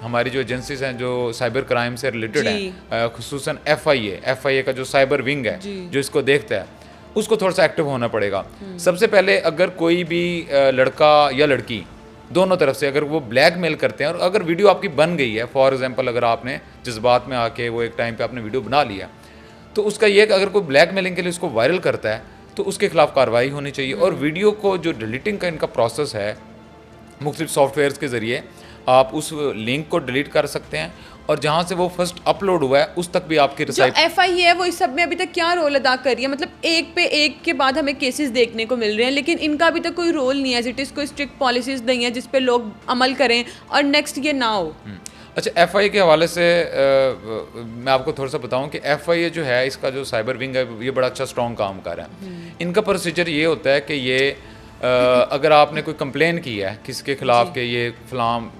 हमारी जो एजेंसीज हैं जो साइबर क्राइम से रिलेटेड जी। हैं, खुसूसन एफआईए का जो साइबर विंग है जी। जो इसको देखता है, उसको थोड़ा सा एक्टिव होना पड़ेगा। सबसे पहले अगर कोई भी लड़का या लड़की दोनों तरफ से अगर वो ब्लैकमेल करते हैं और अगर वीडियो आपकी बन गई है, फॉर एग्जांपल अगर आपने जज्बात में आके वो एक टाइम पे आपने वीडियो बना लिया, तो उसका ये है कि अगर कोई ब्लैकमेलिंग के लिए उसको वायरल करता है तो उसके खिलाफ कार्रवाई होनी चाहिए। और वीडियो को जो डिलीटिंग का इनका प्रोसेस है, मुख्तलिफ सॉफ्टवेयर्स के ज़रिए आप उस लिंक को डिलीट कर सकते हैं और जहाँ से वो फर्स्ट अपलोड हुआ है उस तक भी आपकी जो रसाई। एफआईए है वो इस सब में अभी तक क्या रोल अदा कर रही है? मतलब एक पे एक के बाद हमें केसेस देखने को मिल रहे हैं, लेकिन इनका अभी तक कोई रोल नहीं है। एज इट इज़ कोई स्ट्रिक्ट पॉलिसीज नहीं है जिस पे लोग अमल करें और नेक्स्ट ये ना हो। अच्छा, एफआईए के हवाले से मैं आपको थोड़ा सा बताऊं कि एफआईए जो है, इसका जो साइबर विंग है, ये बड़ा अच्छा स्ट्रॉन्ग काम कर रहा है। इनका प्रोसीजर ये होता है कि ये अगर आपने कोई कंप्लेन की है किसके खिलाफ जी। के ये फलाम